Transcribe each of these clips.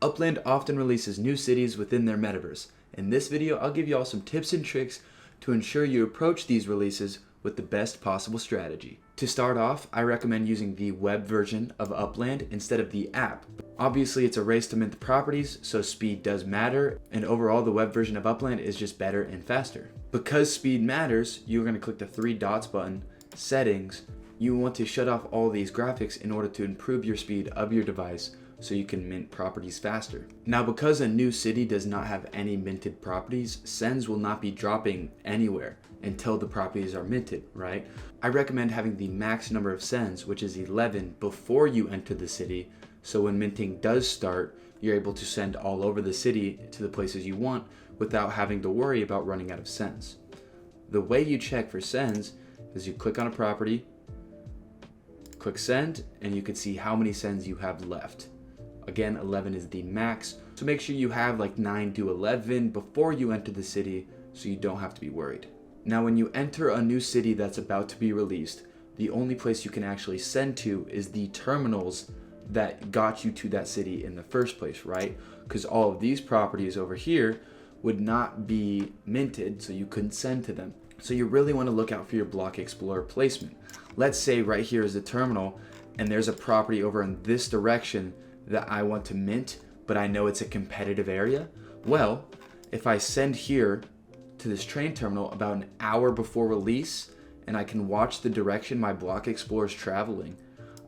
Upland often releases new cities within their metaverse. In this video, I'll give you all some tips and tricks to ensure you approach these releases with the best possible strategy. To start off, I recommend using the web version of Upland instead of the app. Obviously, it's a race to mint the properties, so speed does matter, and overall the web version of Upland is just better and faster. Because speed matters, you're going to click the three dots button, Settings. You want to shut off all these graphics in order to improve your speed of your device so you can mint properties faster. Now, because a new city does not have any minted properties, sends will not be dropping anywhere until the properties are minted, right? I recommend having the max number of sends, which is 11, before you enter the city, so when minting does start, you're able to send all over the city to the places you want without having to worry about running out of sends. The way you check for sends is you click on a property, click send, and you can see how many sends you have left. Again, 11 is the max, so make sure you have like 9 to 11 before you enter the city so you don't have to be worried. Now, when you enter a new city that's about to be released, the only place you can actually send to is the terminals that got you to that city in the first place, right? Because all of these properties over here would not be minted, so you couldn't send to them. So you really want to look out for your Block Explorer placement. Let's say right here is the terminal, and there's a property over in this direction that I want to mint, but I know it's a competitive area. Well, if I send here to this train terminal about an hour before release, and I can watch the direction my Block Explorer is traveling,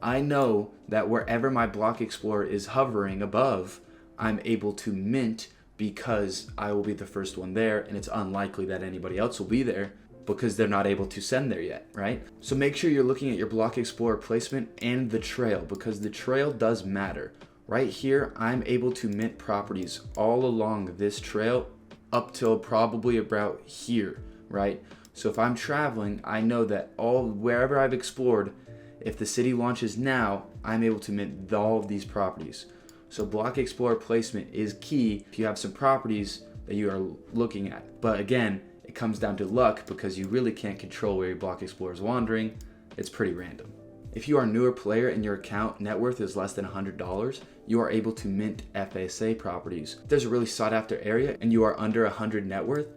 I know that wherever my Block Explorer is hovering above, I'm able to mint because I will be the first one there, and it's unlikely that anybody else will be there because they're not able to send there yet, right? So make sure you're looking at your Block Explorer placement and the trail, because the trail does matter. Right here, I'm able to mint properties all along this trail up till probably about here, right? So if I'm traveling, I know that wherever I've explored, if the city launches now, I'm able to mint all of these properties. So Block Explorer placement is key if you have some properties that you are looking at. But again, it comes down to luck because you really can't control where your Block Explorer is wandering. It's pretty random. If you are a newer player and your account net worth is less than $100, you are able to mint FSA properties. If there's a really sought after area and you are under 100 net worth,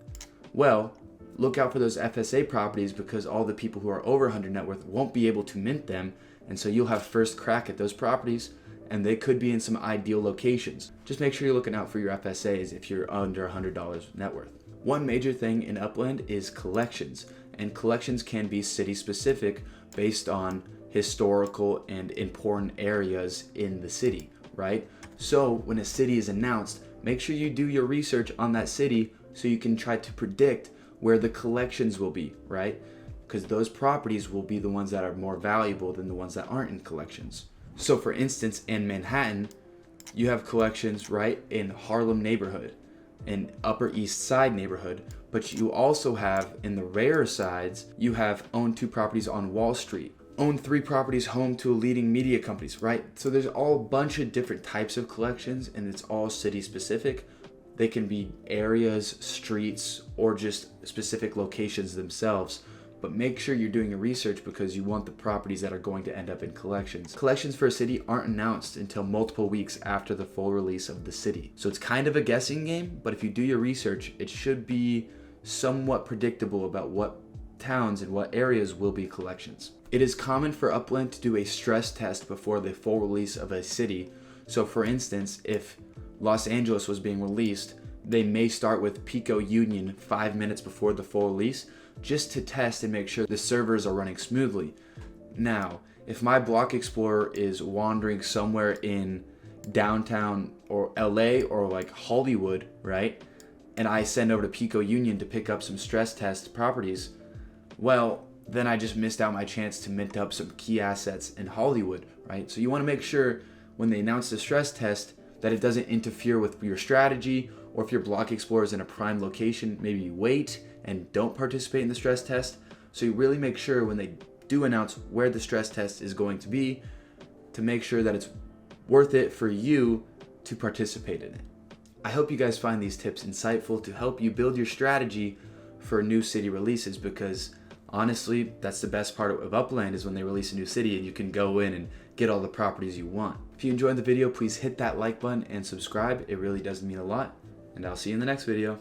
well, look out for those FSA properties because all the people who are over 100 net worth won't be able to mint them, and so you'll have first crack at those properties, and they could be in some ideal locations. Just make sure you're looking out for your FSAs if you're under $100 net worth. One major thing in Upland is collections, and collections can be city specific based on historical and important areas in the city, right? So when a city is announced, make sure you do your research on that city so you can try to predict where the collections will be, right? Because those properties will be the ones that are more valuable than the ones that aren't in collections. So for instance, in Manhattan, you have collections right in Harlem neighborhood, in Upper East Side neighborhood, but you also have in the rarer sides, you have own 2 properties on Wall Street, own 3 properties home to leading media companies, right? So there's all a bunch of different types of collections, and it's all city specific. They can be areas, streets, or just specific locations themselves. But make sure you're doing your research because you want the properties that are going to end up in collections. Collections for a city aren't announced until multiple weeks after the full release of the city. So it's kind of a guessing game, but if you do your research, it should be somewhat predictable about what towns and what areas will be collections. It is common for Upland to do a stress test before the full release of a city. So for instance, if Los Angeles was being released, they may start with Pico Union 5 minutes before the full release just to test and make sure the servers are running smoothly. Now, if my Block Explorer is wandering somewhere in downtown or LA or like Hollywood, right? And I send over to Pico Union to pick up some stress test properties, well, then I just missed out my chance to mint up some key assets in Hollywood, right? So you want to make sure when they announce the stress test that it doesn't interfere with your strategy, or if your Block Explorer is in a prime location, maybe you wait and don't participate in the stress test. So you really make sure when they do announce where the stress test is going to be to make sure that it's worth it for you to participate in it. I hope you guys find these tips insightful to help you build your strategy for new city releases, because honestly, that's the best part of Upland is when they release a new city and you can go in and get all the properties you want. If If you enjoyed the video, please hit that like button and subscribe. It really does mean a lot. And I'll see you in the next video.